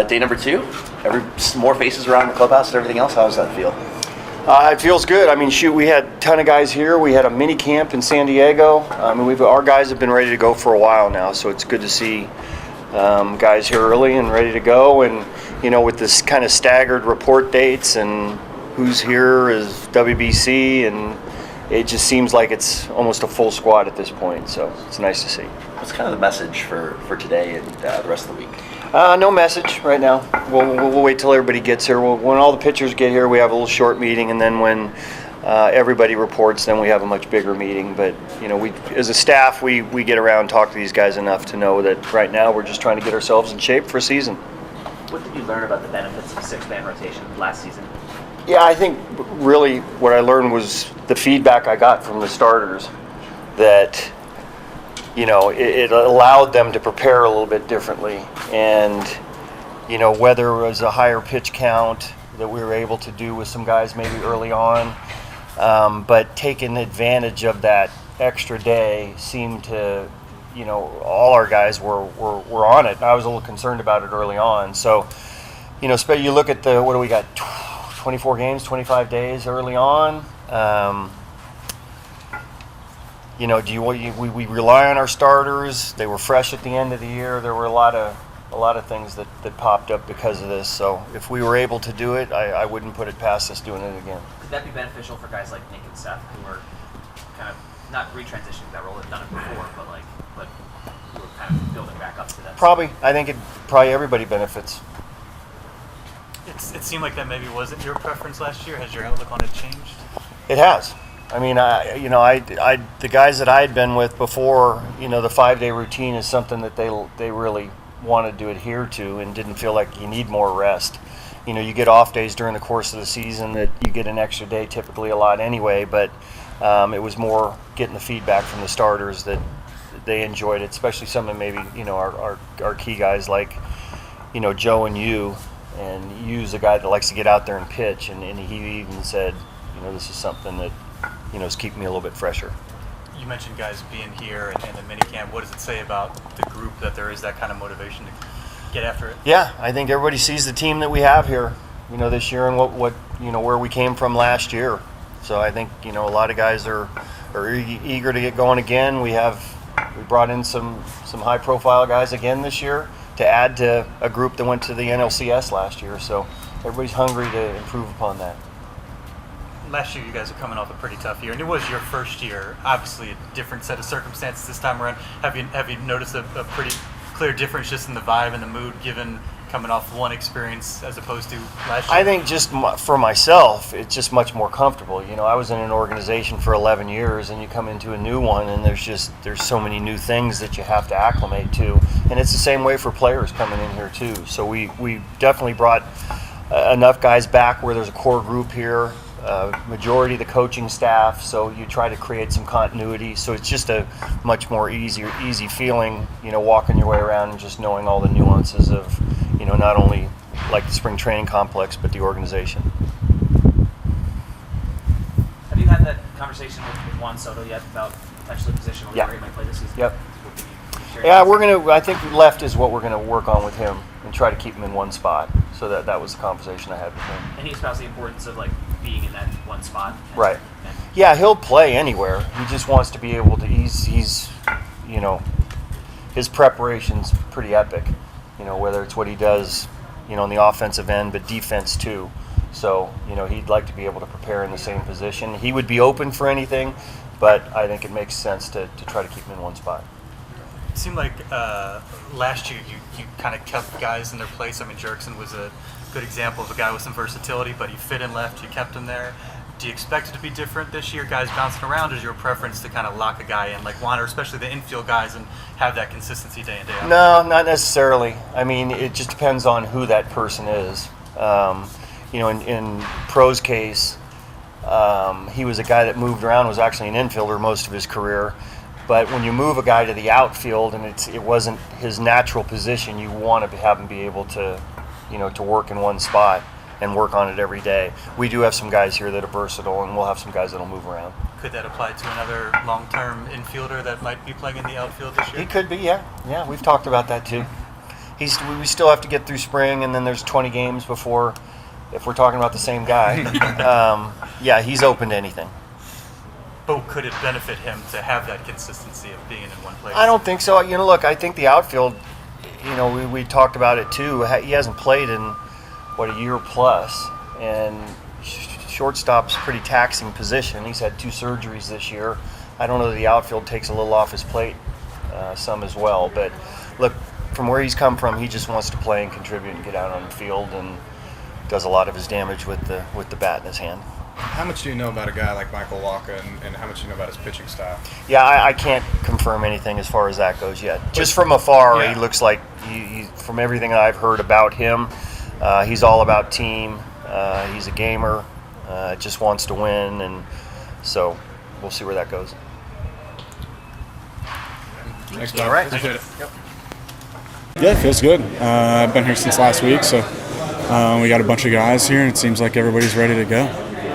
Day number 2. More faces around the clubhouse and everything else. How does that feel? It feels good. I mean, shoot, we had a ton of guys here. We had a mini camp in San Diego. Our guys have been ready to go for a while now, so it's good to see guys here early and ready to go. And, with this kind of staggered report dates and who's here is WBC, and it just seems like it's almost a full squad at this point, so it's nice to see. What's kind of the message for today and the rest of the week? No message right now. We'll wait till everybody gets here. When all the pitchers get here, we have a little short meeting, and then when everybody reports, then we have a much bigger meeting. But we, as a staff, we get around and talk to these guys enough to know that right now we're just trying to get ourselves in shape for a season. What did you learn about the benefits of a 6-man rotation last season? Yeah, I think really what I learned was the feedback I got from the starters that it allowed them to prepare a little bit differently. And, whether it was a higher pitch count that we were able to do with some guys maybe early on, but taking advantage of that extra day seemed to, all our guys were on it. I was a little concerned about it early on. So, you look at what do we got, 24 games, 25 days early on. We rely on our starters. They were fresh at the end of the year. There were a lot of things that popped up because of this. So if we were able to do it, I wouldn't put it past us doing it again. Could that be beneficial for guys like Nick and Seth, who are kind of not retransitioning that role, they've done it before, but who are kind of building back up to that? Probably. I think everybody benefits. It seemed like that maybe wasn't your preference last year. Has your outlook on it changed? It has. I mean, the guys that I had been with before, the 5-day routine is something that they really wanted to adhere to and didn't feel like you need more rest. You get off days during the course of the season that you get an extra day, typically a lot anyway, but it was more getting the feedback from the starters that they enjoyed it, especially some of maybe, our key guys like, Joe and you. And Yu's a guy that likes to get out there and pitch, and he even said, this is something that, is keeping me a little bit fresher. You mentioned guys being here and the minicamp. What does it say about the group that there is that kind of motivation to get after it? Yeah, I think everybody sees the team that we have here, this year and what where we came from last year. So I think, a lot of guys are eager to get going again. We brought in some high-profile guys again this year to add to a group that went to the NLCS last year. So everybody's hungry to improve upon that. Last year you guys are coming off a pretty tough year, and it was your first year. Obviously a different set of circumstances this time around. Have you noticed a pretty clear difference just in the vibe and the mood given coming off one experience as opposed to last year? I think just for myself, it's just much more comfortable. I was in an organization for 11 years, and you come into a new one, and there's so many new things that you have to acclimate to. And it's the same way for players coming in here too. So we definitely brought enough guys back where there's a core group here. Majority of the coaching staff, so you try to create some continuity. So it's just a much more easy feeling, walking your way around and just knowing all the nuances of, not only like the spring training complex, but the organization. Have you had that conversation with Juan Soto yet about potentially positionally where he might play this season? Yep. Yeah, I think left is what we're gonna work on with him and try to keep him in one spot. So that was the conversation I had with him. And he espoused the importance of being in that one spot. Right. Yeah, he'll play anywhere. He just wants to be able to. He's his preparation's pretty epic. Whether it's what he does, on the offensive end, but defense too. So he'd like to be able to prepare in the same position. He would be open for anything, but I think it makes sense to try to keep him in one spot. It seemed like last year you kind of kept guys in their place. I mean, Jerkson was a good example of a guy with some versatility, but he fit in left, you kept him there. Do you expect it to be different this year, guys bouncing around? Or is your preference to kind of lock a guy in like Juan, or especially the infield guys, and have that consistency day in, day out? No, not necessarily. I mean, it just depends on who that person is. In Pro's case, he was a guy that moved around, was actually an infielder most of his career. But when you move a guy to the outfield and it wasn't his natural position, you want to have him be able to, to work in one spot and work on it every day. We do have some guys here that are versatile, and we'll have some guys that'll move around. Could that apply to another long-term infielder that might be playing in the outfield this year? He could be, yeah. Yeah, we've talked about that too. we still have to get through spring, and then there's 20 games before, if we're talking about the same guy. Yeah, he's open to anything. But could it benefit him to have that consistency of being in one place? I don't think so. Look, I think the outfield, we talked about it too. He hasn't played in, a year plus, and shortstop's a pretty taxing position. He's had 2 surgeries this year. I don't know that the outfield takes a little off his plate some as well. But look, from where he's come from, he just wants to play and contribute and get out on the field, and does a lot of his damage with the bat in his hand. How much do you know about a guy like Michael Wacha, and how much do you know about his pitching style? Yeah, I can't confirm anything as far as that goes yet. Just from afar, Yeah. he looks like, from everything I've heard about him, he's all about team. He's a gamer, just wants to win, and so we'll see where that goes. Thanks, Bob. All right. Appreciate it. Yep. Yeah, it feels good. I've been here since last week, so we got a bunch of guys here, and it seems like everybody's ready to go.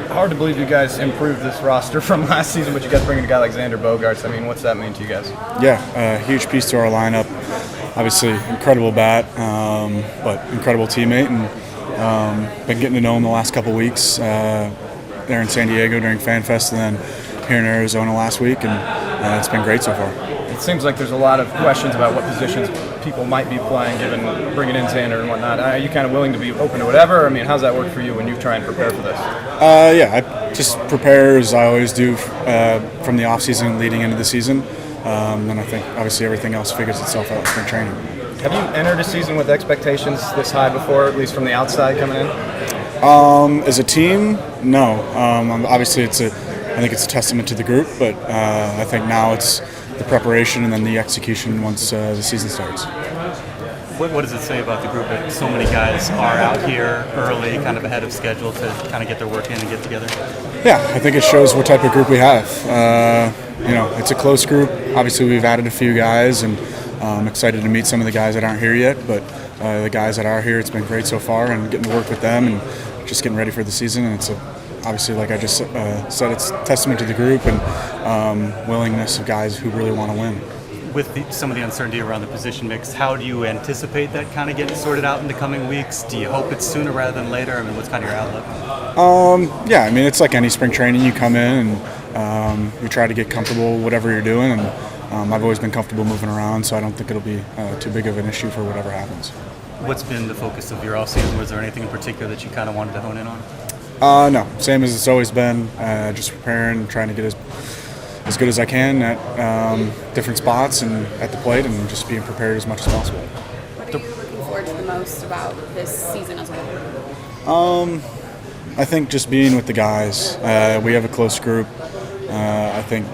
Hard to believe you guys improved this roster from last season, but you guys bring in a guy like Xander Bogaerts. I mean, what's that mean to you guys? Yeah, a huge piece to our lineup. Obviously, incredible bat, but incredible teammate, and been getting to know him the last couple weeks there in San Diego during FanFest, and then here in Arizona last week, and it's been great so far. It seems like there's a lot of questions about what positions people might be playing, given bringing in Xander and whatnot. Are you kind of willing to be open to whatever? I mean, how's that work for you when you try and prepare for this? Yeah, I just prepare as I always do from the off season leading into the season, and I think obviously everything else figures itself out in spring training. Have you entered a season with expectations this high before, at least from the outside coming in? As a team, no. Obviously, I think it's a testament to the group, but I think now it's the preparation and then the execution once the season starts. What does it say about the group that so many guys are out here early, kind of ahead of schedule to kind of get their work in and get together? Yeah, I think it shows what type of group we have. It's a close group. Obviously, we've added a few guys, and I'm excited to meet some of the guys that aren't here yet, but the guys that are here, it's been great so far, and getting to work with them and just getting ready for the season. And it's obviously, like I just said, it's a testament to the group and willingness of guys who really want to win. With some of the uncertainty around the position mix, how do you anticipate that kind of getting sorted out in the coming weeks? Do you hope it's sooner rather than later? I mean, what's kind of your outlook? Yeah, I mean, it's like any spring training. You come in and you try to get comfortable whatever you're doing, and I've always been comfortable moving around, so I don't think it'll be too big of an issue for whatever happens. What's been the focus of your off-season? Was there anything in particular that you kind of wanted to hone in on? No, same as it's always been. Just preparing, trying to get as good as I can at different spots and at the plate, and just being prepared as much as possible. What are you looking forward to the most about this season as a whole? I think just being with the guys. We have a close group. I think,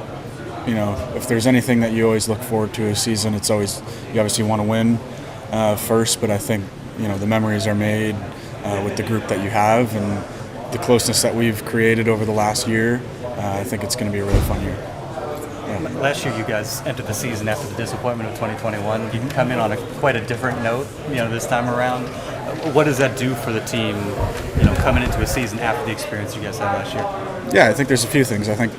if there's anything that you always look forward to a season, it's always, you obviously want to win first, but I think, the memories are made with the group that you have, and the closeness that we've created over the last year. I think it's going to be a really fun year. Last year, you guys entered the season after the disappointment of 2021. You come in on quite a different note, this time around. What does that do for the team, coming into a season after the experience you guys had last year? Yeah, I think there's a few things. I think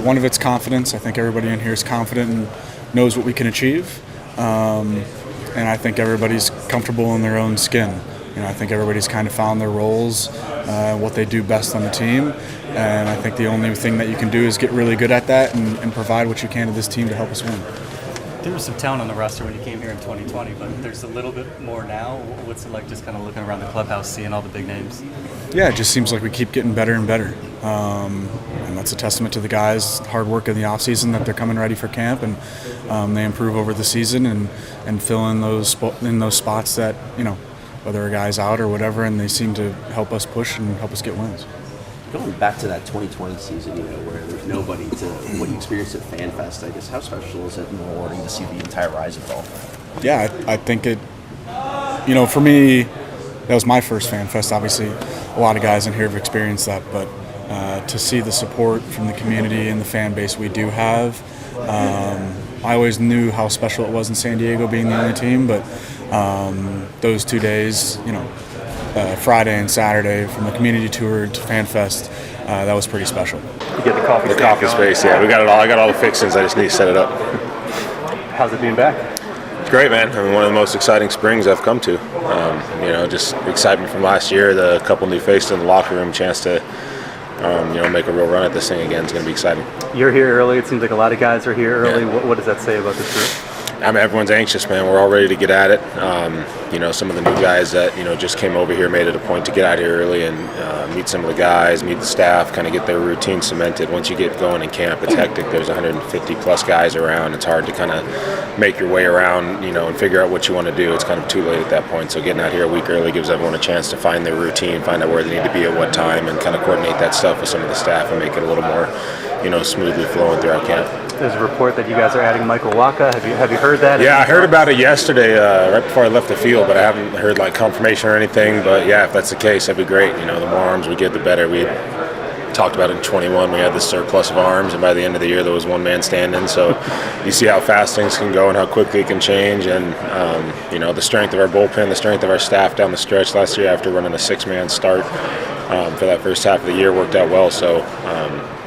one of it's confidence. I think everybody in here is confident and knows what we can achieve. And I think everybody's comfortable in their own skin. I think everybody's kind of found their roles, what they do best on the team. And I think the only thing that you can do is get really good at that and provide what you can to this team to help us win. There was some talent on the roster when you came here in 2020, but there's a little bit more now. What's it like just kind of looking around the clubhouse, seeing all the big names? Yeah, it just seems like we keep getting better and better. And that's a testament to the guys' hard work in the offseason, that they're coming ready for camp, and they improve over the season and fill in those spots that, whether a guy's out or whatever, and they seem to help us push and help us get wins. Going back to that 2020 season, where there's nobody to what you experienced at FanFest, I guess, how special is it and rewarding to see the entire rise of golf? Yeah, I think it, for me, that was my first FanFest. Obviously, a lot of guys in here have experienced that, but to see the support from the community and the fan base we do have, I always knew how special it was in San Diego being the only team, but those 2 days, Friday and Saturday, from the community tour to FanFest, that was pretty special. You get the coffee space, yeah. We got it all. I got all the fixings. I just need to set it up. How's it being back? Great, man. I mean, one of the most exciting springs I've come to. Just excitement from last year, the couple new faces in the locker room, chance to, make a real run at this thing again. It's going to be exciting. You're here early. It seems like a lot of guys are here early. Yeah. What does that say about this group? I mean, everyone's anxious, man. We're all ready to get at it. Some of the new guys that, just came over here made it a point to get out here early and meet some of the guys, meet the staff, kind of get their routine cemented. Once you get going in camp, it's hectic. There's 150 plus guys around. It's hard to kind of make your way around, and figure out what you want to do. It's kind of too late at that point. So getting out here a week early gives everyone a chance to find their routine, find out where they need to be at what time, and kind of coordinate that stuff with some of the staff and make it a little more, smoothly flowing throughout camp. There's a report that you guys are adding Michael Waka. Have you heard that? Yeah, I heard about it yesterday, right before I left the field, but I haven't heard confirmation or anything. But yeah, if that's the case, that'd be great. The more arms we get, the better. We talked about it in 21. We had this surplus of arms, and by the end of the year, there was one man standing. So you see how fast things can go and how quickly it can change. And the strength of our bullpen, the strength of our staff down the stretch last year after running a 6-man start for that first half of the year worked out well. So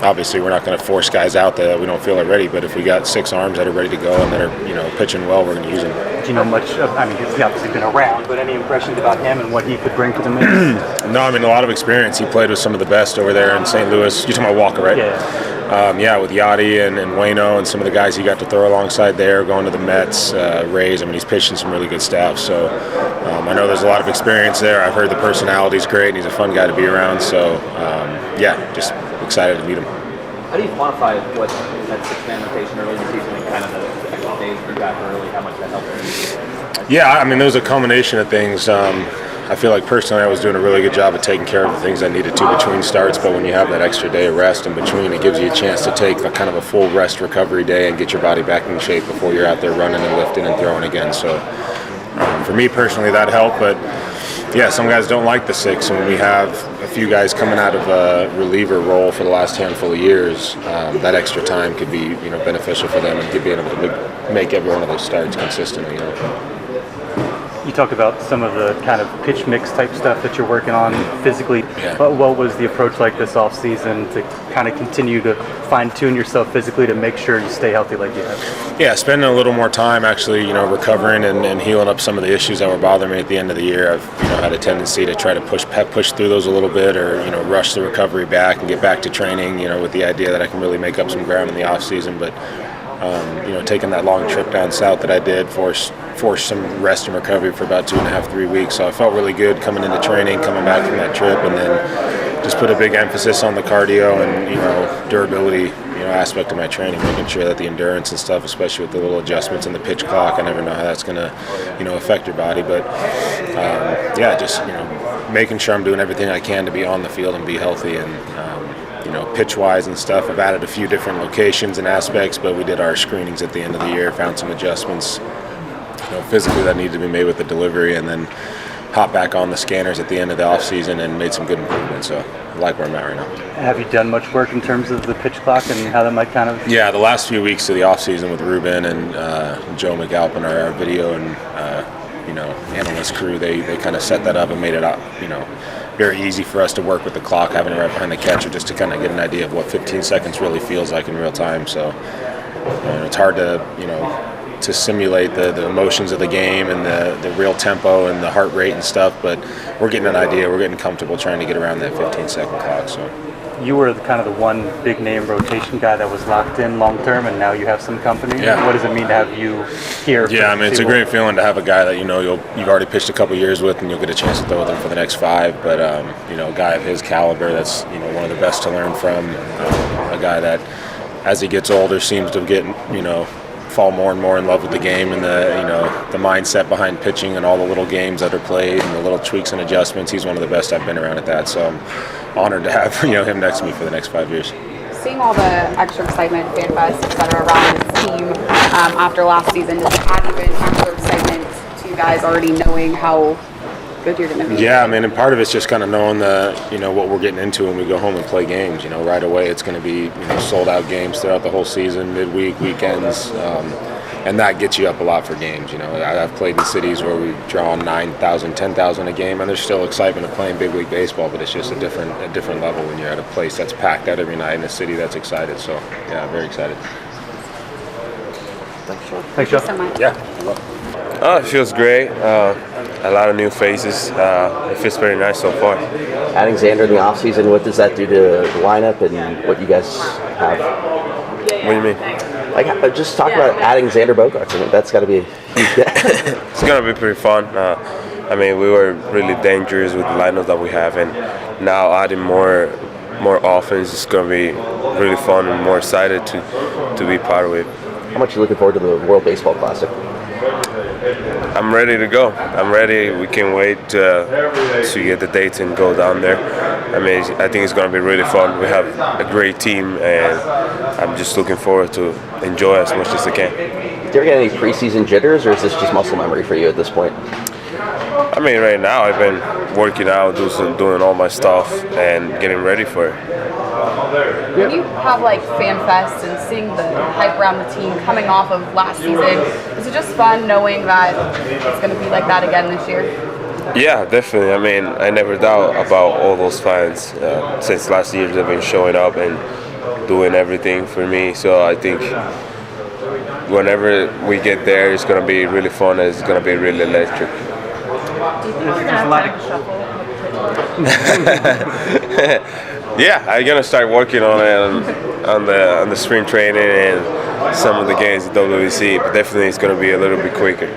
obviously, we're not going to force guys out that we don't feel are ready. But if we got 6 arms that are ready to go and that are pitching well, we're going to use them. Do you know much of, he's obviously been around, but any impressions about him and what he could bring to the mix? No, a lot of experience. He played with some of the best over there in St. Louis. You're talking about Walker, right? Yeah. With Yachty and Waino and some of the guys he got to throw alongside there, going to the Mets, Rays. He's pitched in some really good staff. So I know there's a lot of experience there. I've heard the personality's great, and he's a fun guy to be around. So, just excited to meet him. How do you quantify what that 6-man rotation early in the season and kind of the extra days you got early, how much that helped you? Yeah, there was a combination of things. I feel like personally I was doing a really good job of taking care of the things I needed to between starts, but when you have that extra day of rest in between, it gives you a chance to take a kind of a full rest recovery day and get your body back in shape before you're out there running and lifting and throwing again. So for me personally, that helped, but yeah, some guys don't like the 6, and when we have a few guys coming out of a reliever role for the last handful of years, that extra time could be beneficial for them and could be able to make every one of those starts consistently. You talk about some of the kind of pitch mix type stuff that you're working on physically. Yeah. But what was the approach like this off season to kind of continue to fine tune yourself physically to make sure you stay healthy like you have? Yeah, spending a little more time actually, recovering and healing up some of the issues that were bothering me at the end of the year. I've had a tendency to try to push through those a little bit, or rush the recovery back and get back to training. With the idea that I can really make up some ground in the off season, but. Taking that long trip down south that I did forced some rest and recovery for about 2.5, 3 weeks. So I felt really good coming into training, coming back from that trip, and then just put a big emphasis on the cardio and durability aspect of my training, making sure that the endurance and stuff, especially with the little adjustments in the pitch clock, I never know how that's going to affect your body, but making sure I'm doing everything I can to be on the field and be healthy. And pitch-wise and stuff, I've added a few different locations and aspects, but we did our screenings at the end of the year, found some adjustments physically that needed to be made with the delivery, and then hop back on the scanners at the end of the off-season and made some good improvements. So I like where I'm at right now. Have you done much work in terms of the pitch clock and how that might kind of... Yeah, the last few weeks of the off-season with Ruben and Joe McAlpin, our video and analyst crew, they kind of set that up and made it very easy for us to work with the clock, having it right behind the catcher, just to kind of get an idea of what 15 seconds really feels like in real time. So it's hard to simulate the emotions of the game and the real tempo and the heart rate and stuff, but we're getting an idea. We're getting comfortable trying to get around that 15-second clock. So. You were kind of the one big name rotation guy that was locked in long term, and now you have some company. Yeah. What does it mean to have you here? Yeah, it's a great feeling to have a guy that you've already pitched a couple years with, and you'll get a chance to throw with him for the next 5. But a guy of his caliber, that's one of the best to learn from. A guy that, as he gets older, seems to get fall more and more in love with the game and the mindset behind pitching and all the little games that are played and the little tweaks and adjustments. He's one of the best I've been around at that. So I'm honored to have him next to me for the next 5 years. Seeing all the extra excitement, fan fest, et cetera, around this team after last season, does it add even extra excitement to you guys already knowing how good you're going to be? Yeah, and part of it's just kind of knowing what we're getting into when we go home and play games. Right away it's going to be sold out games throughout the whole season, midweek, weekends, and that gets you up a lot for games. I've played in cities where we draw 9,000, 10,000 a game, and there's still excitement of playing big league baseball, but it's just a different level when you're at a place that's packed out every night in a city that's excited. So yeah, very excited. Thanks, Joe. So much. Yeah. Oh, it feels great. A lot of new faces. It feels very nice so far. Adding Xander in the offseason, what does that do to the lineup and what you guys have? What do you mean? Like, just talk about adding Xander Bogaerts. I mean, that's got to be a huge get. It's going to be pretty fun. I mean, we were really dangerous with the lineup that we have, and now adding more offense is going to be really fun and more excited to be part of it. How much are you looking forward to the World Baseball Classic? I'm ready to go. I'm ready. We can't wait to get the dates and go down there. I mean, I think it's going to be really fun. We have a great team, and I'm just looking forward to enjoy as much as I can. Do you ever get any preseason jitters, or is this just muscle memory for you at this point? I mean, right now I've been working out, doing all my stuff, and getting ready for it. When you have like Fan Fest and seeing the hype around the team coming off of last season, is it just fun knowing that it's going to be like that again this year? Yeah, definitely. I mean, I never doubt about all those fans. Since last year, they've been showing up and doing everything for me. So I think whenever we get there, it's going to be really fun and it's going to be really electric. Do you think you're going to have time to shuffle? Yeah, I'm gonna start working on it on the spring training and some of the games at WBC, but definitely it's gonna be a little bit quicker.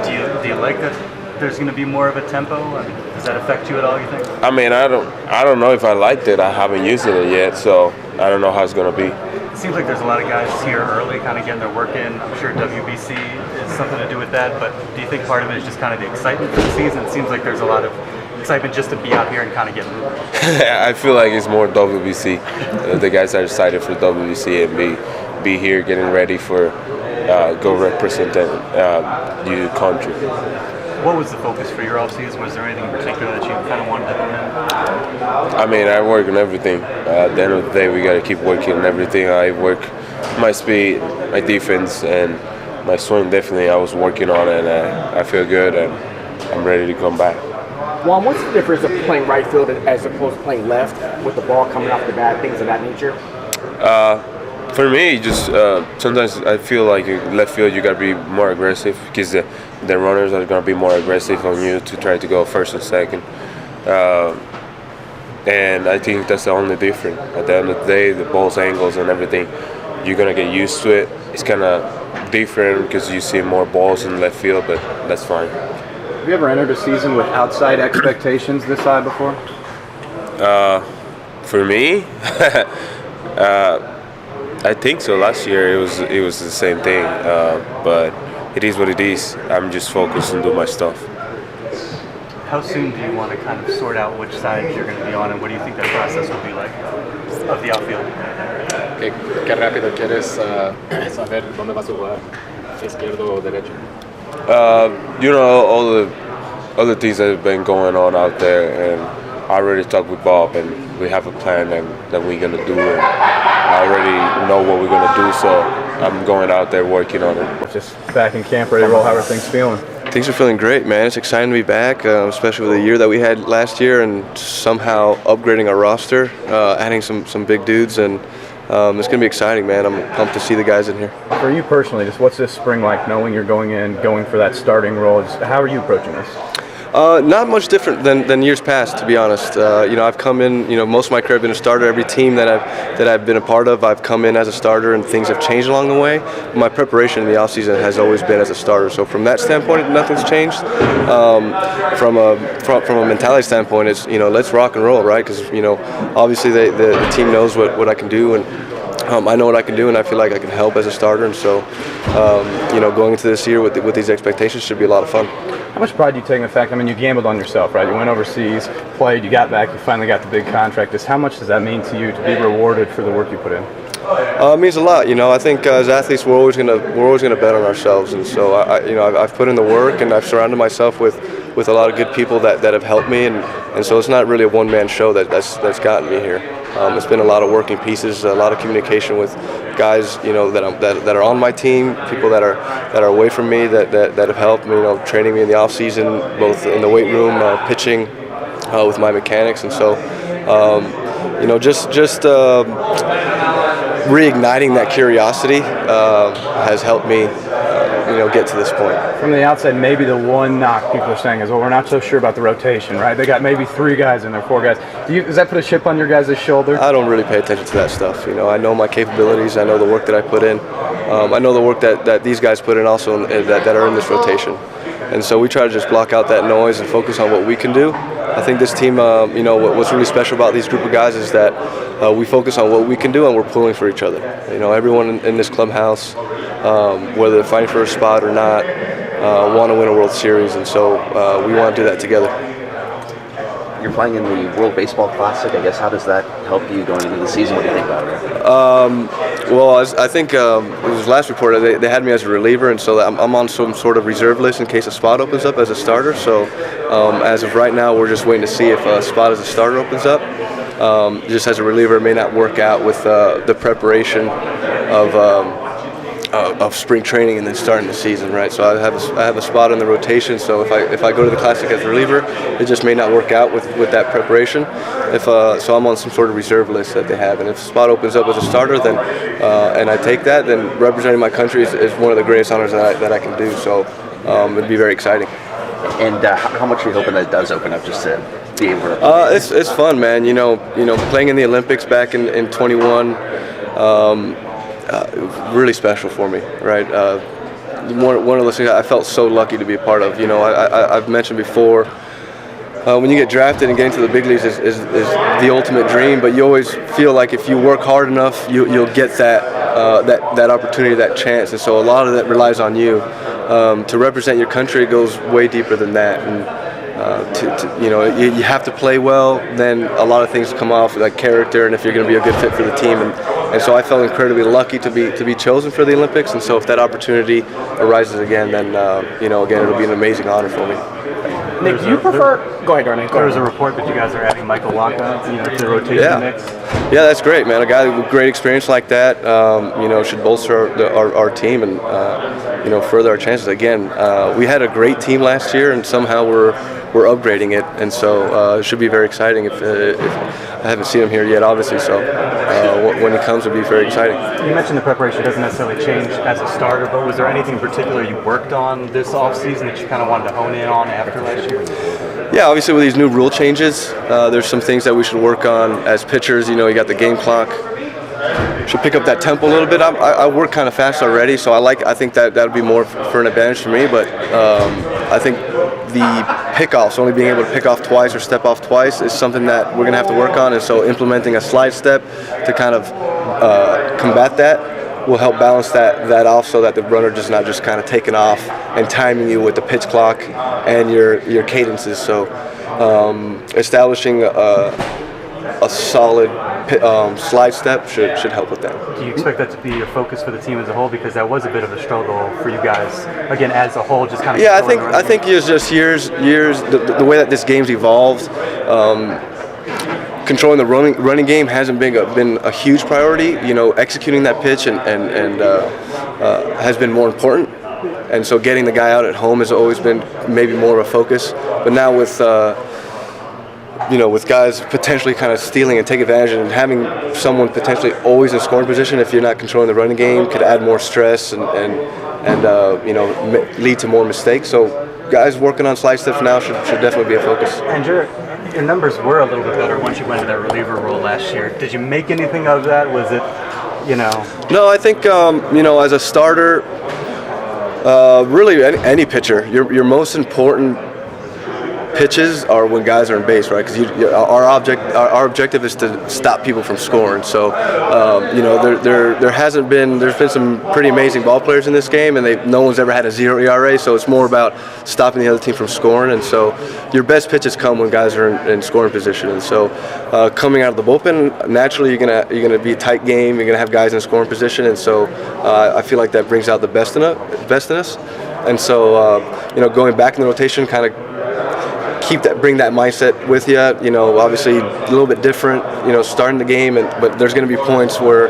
Do you like that there's going to be more of a tempo? I mean, does that affect you at all, you think? I mean, I don't know if I liked it. I haven't used it yet, so I don't know how it's gonna be. It seems like there's a lot of guys here early, kind of getting their work in. I'm sure WBC is something to do with that, but do you think part of it is just kind of the excitement for the season? It seems like there's a lot of excitement just to be out here and kind of get moving. I feel like it's more WBC. The guys are excited for WBC and be here getting ready for go represent your country. What was the focus for your offseason? Was there anything in particular that you kind of wanted to hone in? I mean, I work on everything. At the end of the day, we got to keep working on everything. I work my speed, my defense, and my swing. Definitely, I was working on it, and I feel good, and I'm ready to come back. Juan, what's the difference of playing right field as opposed to playing left with the ball coming off the bat, things of that nature? For me, just sometimes I feel like in left field you got to be more aggressive because the runners are going to be more aggressive on you to try to go first and second. And I think that's the only difference. At the end of the day, the ball's angles and everything, you're going to get used to it. It's kind of different because you see more balls in left field, but that's fine. Have you ever entered a season with outside expectations this high before? For me, I think so. Last year it was the same thing, but it is what it is. I'm just focused on doing my stuff. How soon do you want to kind of sort out which side you're going to be on, and what do you think that process will be like of the outfield? ¿Qué rápido quieres saber dónde vas a jugar? ¿Izquierdo o derecho? You know, all the things that have been going on out there, and I already talked with Bob, and we have a plan that we're gonna do, and I already know what we're gonna do, so I'm going out there working on it. Just back in camp, ready to roll. How are things feeling? Things are feeling great, man. It's exciting to be back, especially with the year that we had last year, and somehow upgrading our roster, adding some big dudes, and it's going to be exciting, man. I'm pumped to see the guys in here. For you personally, just what's this spring like, knowing you're going for that starting role? How are you approaching this? Not much different than years past, to be honest. I've come in, most of my career I've been a starter. Every team that I've been a part of, I've come in as a starter, and things have changed along the way. My preparation in the offseason has always been as a starter. So from that standpoint, nothing's changed. From a mentality standpoint, it's, let's rock and roll, right? Because, obviously the team knows what I can do, and I know what I can do, and I feel like I can help as a starter. And so, going into this year with these expectations should be a lot of fun. How much pride do you take in the fact, you gambled on yourself, right? You went overseas, played, you got back, you finally got the big contract. Just how much does that mean to you to be rewarded for the work you put in? It means a lot. I think as athletes we're always gonna bet on ourselves, and so I've put in the work, and I've surrounded myself with a lot of good people that have helped me, and so it's not really a one-man show that's gotten me here. It's been a lot of working pieces, a lot of communication with guys, that are on my team, people that are away from me that have helped me, training me in the off season, both in the weight room, pitching, with my mechanics, and so just reigniting that curiosity has helped me get to this point. From the outside, maybe the one knock people are saying is, well, we're not so sure about the rotation, right? They got maybe 3 guys in there, 4 guys. Does that put a chip on your guys' shoulder? I don't really pay attention to that stuff. I know my capabilities. I know the work that I put in. I know the work that these guys put in also that are in this rotation. And so we try to just block out that noise and focus on what we can do. I think this team, what's really special about these group of guys is that we focus on what we can do and we're pulling for each other. Everyone in this clubhouse, whether they're fighting for a spot or not, want to win a World Series, and so we want to do that together. You're playing in the World Baseball Classic. I guess how does that help you going into the season? What do you think about it? Well, I think it was last report they had me as a reliever, and so I'm on some sort of reserve list in case a spot opens up as a starter. So as of right now, we're just waiting to see if a spot as a starter opens up. Just as a reliever, it may not work out with the preparation of spring training and then starting the season, right? So I have a spot in the rotation. So if I go to the Classic as a reliever, it just may not work out with that preparation. So I'm on some sort of reserve list that they have, and if a spot opens up as a starter, then and I take that, then representing my country is one of the greatest honors that I can do. So it'd be very exciting. And how much are you hoping that it does open up just to be able to? It's fun, man. Playing in the Olympics back in 21. Really special for me, right? One of those things I felt so lucky to be a part of. I've mentioned before, when you get drafted and getting to the big leagues is the ultimate dream, but you always feel like if you work hard enough, you'll get that opportunity, that chance, and so a lot of that relies on you. To represent your country goes way deeper than that, and you have to play well. Then a lot of things come off, like character, and if you're going to be a good fit for the team. And so I felt incredibly lucky to be chosen for the Olympics. And so if that opportunity arises again, then again it'll be an amazing honor for me. Nick, do you prefer? Go ahead, Darnay. There was a report that you guys are adding Michael Wacha, to the rotation mix. Yeah, that's great, man. A guy with great experience like that, should bolster our team and further our chances. Again, we had a great team last year, and somehow we're upgrading it, and so it should be very exciting. If I haven't seen him here yet, obviously, so when he comes, it'll be very exciting. You mentioned the preparation doesn't necessarily change as a starter, but was there anything in particular you worked on this offseason that you kind of wanted to hone in on after last year? Yeah, obviously with these new rule changes, there's some things that we should work on as pitchers. You got the game clock. Should pick up that tempo a little bit. I work kind of fast already, so I think that would be more for an advantage for me. But I think the pickoffs, only being able to pick off twice or step off twice, is something that we're going to have to work on. And so implementing a slide step to kind of combat that will help balance that off, so that the runner does not just kind of taking off and timing you with the pitch clock and your cadences. So establishing a solid slide step should help with that. Do you expect that to be your focus for the team as a whole? Because that was a bit of a struggle for you guys, again, as a whole, just kind of. Yeah, I think it's just years. The way that this game's evolved, controlling the running game hasn't been a huge priority. Executing that pitch and has been more important. And so getting the guy out at home has always been maybe more of a focus. But now with guys potentially kind of stealing and take advantage, and having someone potentially always in scoring position if you're not controlling the running game could add more stress and lead to more mistakes. So guys working on slide steps now should definitely be a focus. And your numbers were a little bit better once you went to that reliever role last year. Did you make anything of that? Was it, No, I think as a starter, really any pitcher, your most important pitches are when guys are in base, right? Because our objective is to stop people from scoring. So there's been some pretty amazing ball players in this game, and no one's ever had a 0 ERA. So it's more about stopping the other team from scoring. And so your best pitches come when guys are in scoring position. And so coming out of the bullpen, naturally you're gonna be a tight game. You're gonna have guys in scoring position, and so I feel like that brings out the best in us. And so going back in the rotation, kind of bring that mindset with you. Obviously a little bit different, starting the game, but there's going to be points where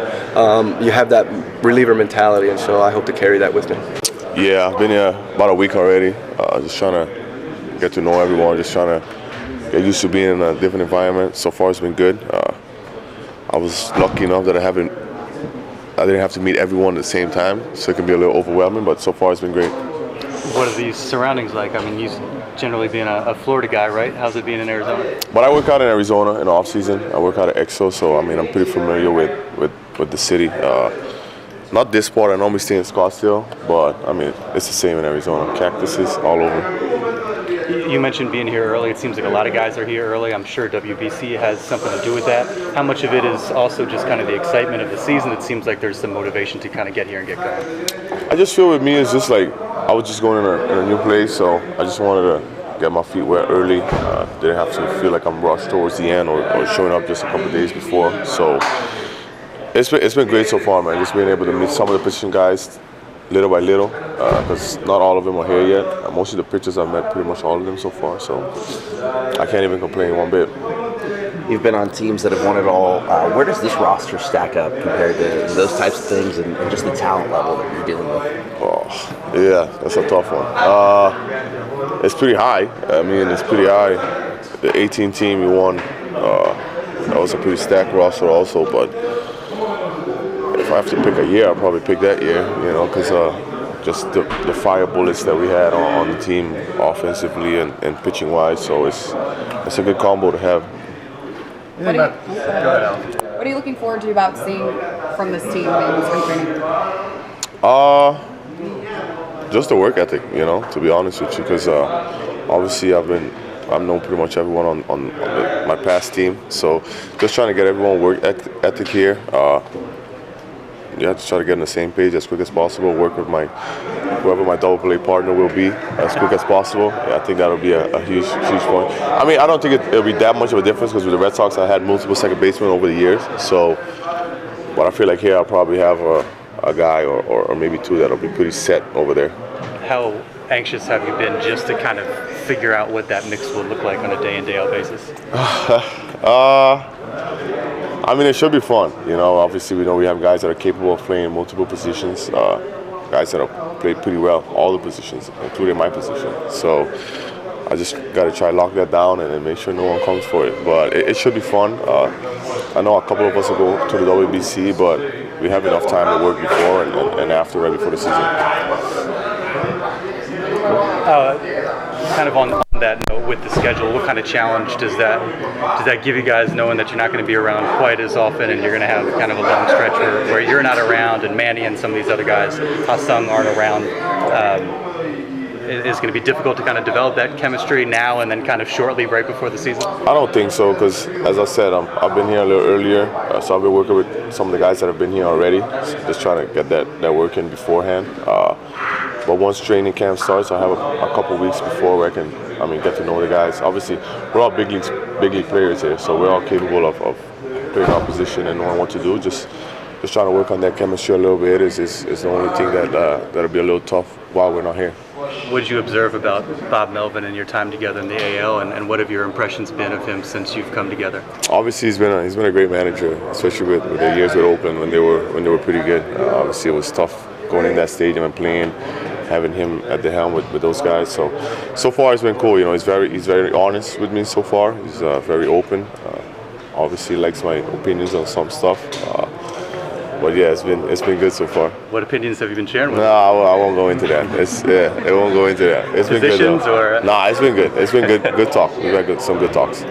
you have that reliever mentality, and so I hope to carry that with me. Yeah, I've been here about a week already, just trying to get to know everyone, just trying to get used to being in a different environment. So far it's been good. I was lucky enough that I I didn't have to meet everyone at the same time, so it can be a little overwhelming. But so far, it's been great. What are these surroundings like? I mean, you generally being a Florida guy, right? How's it being in Arizona? But I work out in Arizona in the off season. I work out at EXO, so I mean I'm pretty familiar with the city. Not this part. I normally stay in Scottsdale, but I mean it's the same in Arizona. Cactuses all over. You mentioned being here early. It seems like a lot of guys are here early. I'm sure WBC has something to do with that. How much of it is also just kind of the excitement of the season? It seems like there's some motivation to kind of get here and get going. I just feel with me it's just like I was just going in a new place, so I just wanted to get my feet wet early. Didn't have to feel like I'm rushed towards the end or showing up just a couple days before. So it's been great so far, man. Just being able to meet some of the position guys little by little, because not all of them are here yet. Most of the pitchers I've met pretty much all of them so far, so I can't even complain one bit. You've been on teams that have won it all. Where does this roster stack up compared to those types of things and just the talent level that you're dealing with? Oh, yeah, that's a tough one. It's pretty high. I mean, it's pretty high. The 18 team we won, that was a pretty stacked roster also, but if I have to pick a year, I'll probably pick that year, because just the fire bullets that we had on the team offensively and pitching wise. So it's a good combo to have. What are you looking forward to about seeing from this team in spring training? Just the work ethic, to be honest with you, because obviously I've known pretty much everyone on my past team. So just trying to get everyone work ethic here. You have to try to get on the same page as quick as possible. Work with whoever my double play partner will be as quick as possible. I think that'll be a huge point. I mean, I don't think it'll be that much of a difference because with the Red Sox, I had multiple second basemen over the years. So, but I feel like here I'll probably have a guy or maybe two that'll be pretty set over there. How anxious have you been just to kind of figure out what that mix will look like on a day-in, day-out basis? I mean, it should be fun. Obviously we know we have guys that are capable of playing multiple positions, guys that have played pretty well, all the positions, including my position. So I just got to try to lock that down and make sure no one comes for it. But it should be fun. I know a couple of us will go to the WBC, but we have enough time to work before and after, right before the season. Kind of on that note, with the schedule, what kind of challenge does that give you guys, knowing that you're not going to be around quite as often and you're going to have kind of a long stretch where you're not around and Manny and some of these other guys, Ha-Sung, aren't around? Is going to be difficult to kind of develop that chemistry now and then kind of shortly right before the season? I don't think so, because as I said, I've been here a little earlier, so I've been working with some of the guys that have been here already, just trying to get that work in beforehand. But once training camp starts, I have a couple weeks before where I can, get to know the guys. Obviously, we're all big league players here, so we're all capable of playing our position and knowing what to do. Just trying to work on that chemistry a little bit is the only thing that'll be a little tough while we're not here. What did you observe about Bob Melvin and your time together in the AL, and what have your impressions been of him since you've come together? Obviously, he's been a great manager, especially with the years with Oakland when they were pretty good. Obviously, it was tough going in that stadium and playing, having him at the helm with those guys. So far it's been cool. He's very honest with me so far. He's very open. Obviously likes my opinions on some stuff. But yeah, it's been good so far. What opinions have you been sharing with him? No, I won't go into that. It won't go into that. It's been good. Or? Nah, it's been good. It's been good talk. We've had some good talks.